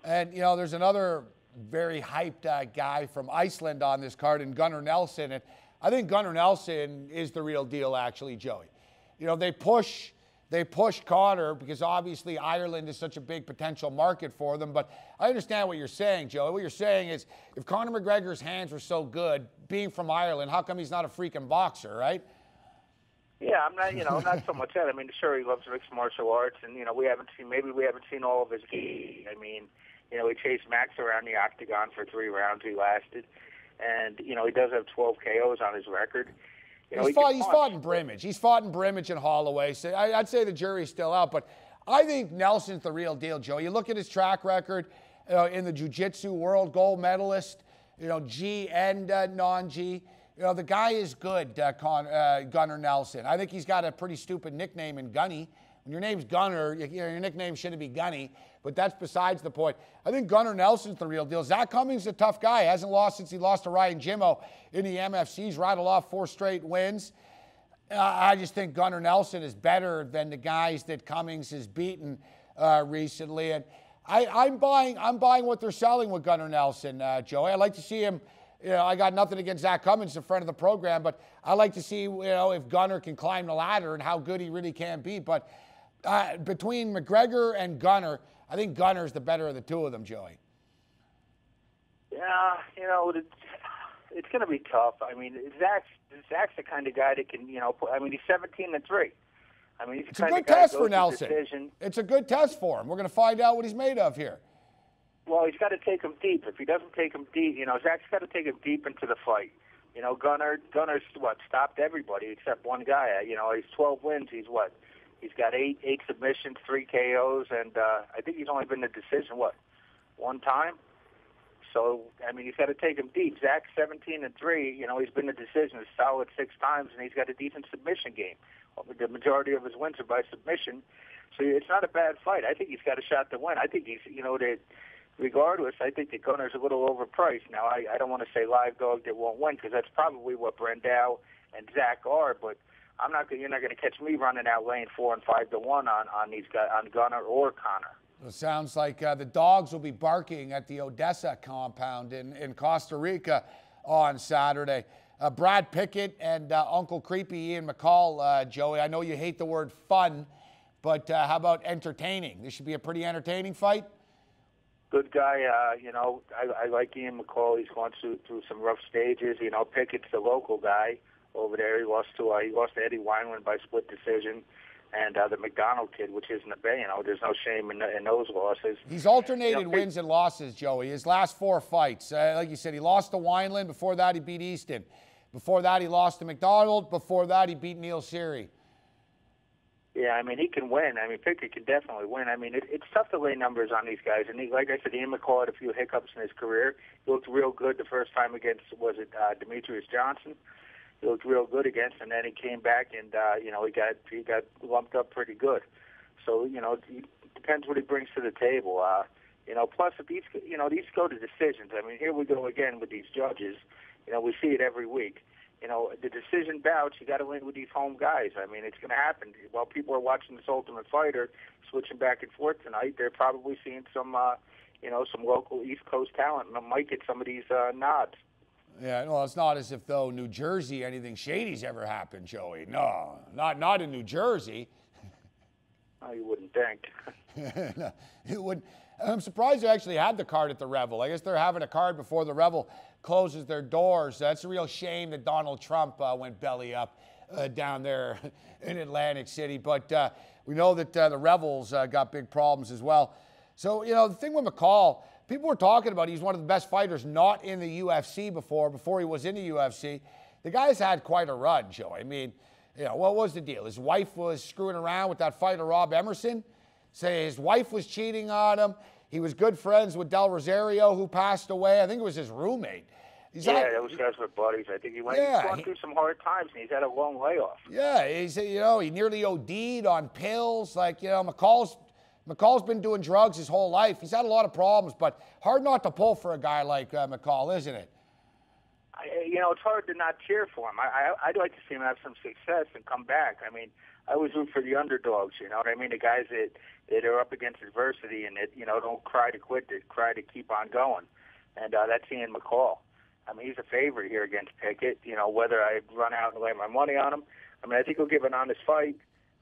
And, you know, there's another very hyped guy from Iceland on this card, and Gunnar Nelson. And I think Gunnar Nelson is the real deal, actually, Joey. You know, they push Conor because obviously Ireland is such a big potential market for them. But I understand what you're saying, Joey. What you're saying is if Conor McGregor's hands were so good, being from Ireland, how come he's not a freaking boxer, right? Yeah, I'm not, not so much that. I mean, sure, he loves mixed martial arts, and, we haven't seen all of his games. I mean, he chased Max around the octagon for 3 rounds. He lasted. And, he does have 12 KOs on his record. He's fought in Brimage. He's fought in Brimage and Holloway. So I'd say the jury's still out. But I think Nelson's the real deal, Joe. You look at his track record in the jiu-jitsu world, gold medalist, G and non-G. The guy is good, Gunnar Nelson. I think he's got a pretty stupid nickname in Gunny. When your name's Gunnar, your nickname shouldn't be Gunny, but that's besides the point. I think Gunnar Nelson's the real deal. Zach Cummings is a tough guy. Hasn't lost since he lost to Ryan Jimmo in the MFC. He's rattled off 4 straight wins. I just think Gunnar Nelson is better than the guys that Cummings has beaten recently. And I'm buying what they're selling with Gunnar Nelson, Joey. I'd like to see him. I got nothing against Zach Cummings, a friend of the program, but I like to see, if Gunnar can climb the ladder and how good he really can be. But between McGregor and Gunnar, I think Gunnar's the better of the two of them, Joey. Yeah, it's going to be tough. I mean, Zach's the kind of guy that can, he's 17-3. I mean, it's a good test for Nelson. It's a good test for him. We're going to find out what he's made of here. Well, he's got to take him deep. If he doesn't take him deep, Zach's got to take him deep into the fight. Gunnar's stopped everybody except one guy. He's 12 wins. He's got 8 submissions, 3 KOs, and I think he's only been to decision, one time? So, I mean, he's got to take him deep. Zach's 17-3. He's been to decision a solid 6 times, and he's got a decent submission game. The majority of his wins are by submission. So it's not a bad fight. I think he's got a shot to win. I think he's, regardless, I think that Gunnar's a little overpriced. Now, I don't want to say live dog that won't win because that's probably what Brandao and Zach are, but you're not going to catch me running out laying 4 and 5 to 1 on these guys, on Gunnar or Conor. It sounds like the dogs will be barking at the Oddessa compound in Costa Rica on Saturday. Brad Pickett and Uncle Creepy Ian McCall, Joey, I know you hate the word fun, but how about entertaining? This should be a pretty entertaining fight. Good guy, I like Ian McCall. He's gone through some rough stages. Pickett's the local guy over there. He lost to Eddie Wineland by split decision, and the McDonald kid, which isn't there's no shame in those losses. He's alternated wins and losses, Joey. His last 4 fights, like you said, he lost to Wineland. Before that, he beat Easton. Before that, he lost to McDonald. Before that, he beat Neil Seary. Yeah, I mean, he can win. I mean, Pickett can definitely win. I mean, it's tough to lay numbers on these guys. And like I said, Ian McCall had a few hiccups in his career. He looked real good the first time against, Demetrius Johnson? He looked real good against, and then he came back and, he got lumped up pretty good. So, it depends what he brings to the table. Plus, if these go to decisions. I mean, here we go again with these judges. We see it every week. The decision bouts, you got to win with these home guys. I mean, it's going to happen. While people are watching this Ultimate Fighter, switching back and forth tonight, they're probably seeing some local East Coast talent, and might get some of these nods. Yeah, well, it's not as if, though, New Jersey, anything shady's ever happened, Joey. No, not in New Jersey. Oh, you wouldn't think. No, it would. I'm surprised they actually had the card at the Revel. I guess they're having a card before the Revel closes their doors. That's a real shame that Donald Trump went belly up down there in Atlantic City. But we know that the Revels got big problems as well. So, the thing with McCall, people were talking about he's one of the best fighters not in the UFC before he was in the UFC. The guy's had quite a run, Joe. I mean, what was the deal? His wife was screwing around with that fighter, Rob Emerson. Say his wife was cheating on him. He was good friends with Del Rosario, who passed away. I think it was his roommate. Those guys were buddies. I think he's gone through some hard times, and he's had a long layoff. Yeah, he nearly OD'd on pills. McCall's been doing drugs his whole life. He's had a lot of problems, but hard not to pull for a guy like McCall, isn't it? you know, it's hard to not cheer for him. I'd like to see him have some success and come back. I mean, I always root for the underdogs, you know what I mean? The guys that are up against adversity and that, you know, don't cry to quit, they cry to keep on going. And that's Ian McCall. I mean, he's a favorite here against Pickett. You know, whether I run out and lay my money on him, I mean, I think he'll give an honest fight.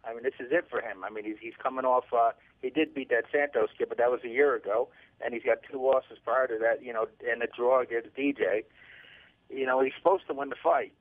I mean, this is it for him. I mean, he's coming off, he did beat that Santos kid, but that was a year ago, and he's got 2 losses prior to that, you know, and a draw against DJ. You know, he's supposed to win the fight.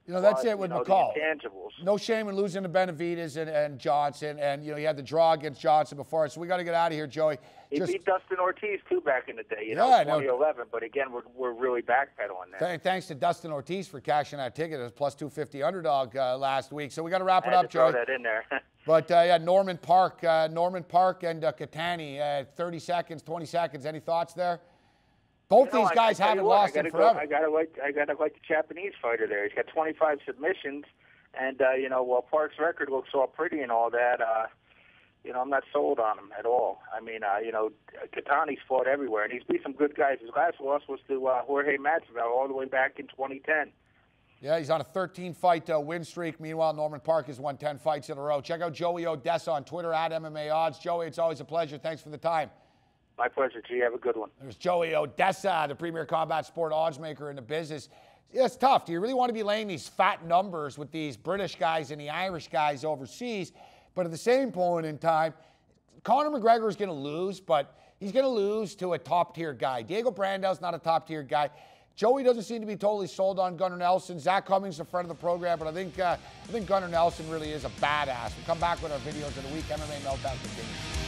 You know, that's it with McCall. The intangibles. No shame in losing to Benavidez and Johnson, and, you know, he had the draw against Johnson before, so we got to get out of here, Joey. He beat Dustin Ortiz, too, back in the day, you know, 2011, but again, we're really backpedaling there. Thanks to Dustin Ortiz for cashing that ticket as plus 250 underdog last week, so we got to wrap it up, Joey. Throw that in there. But, yeah, Norman Park and Catani, 30 seconds, 20 seconds. Any thoughts there? Both these guys haven't lost in forever. I gotta like the Japanese fighter there. He's got 25 submissions, and you know, while Park's record looks all pretty and all that, you know, I'm not sold on him at all. I mean, you know, Katani's fought everywhere, and he's beat some good guys. His last loss was to Jorge Masvidal all the way back in 2010. Yeah, he's on a 13-fight win streak. Meanwhile, Norman Park has won 10 fights in a row. Check out Joey Oddessa on Twitter at MMA Odds. Joey, it's always a pleasure. Thanks for the time. My pleasure, G. Have a good one. There's Joey Oddessa, the premier combat sport odds maker in the business. Yeah, it's tough. Do you really want to be laying these fat numbers with these British guys and the Irish guys overseas? But at the same point in time, Conor McGregor is going to lose, but he's going to lose to a top-tier guy. Diego Brandel's not a top-tier guy. Joey doesn't seem to be totally sold on Gunnar Nelson. Zach Cummings is a friend of the program, but I think Gunnar Nelson really is a badass. We'll come back with our videos of the week. MMA Meltdown continues.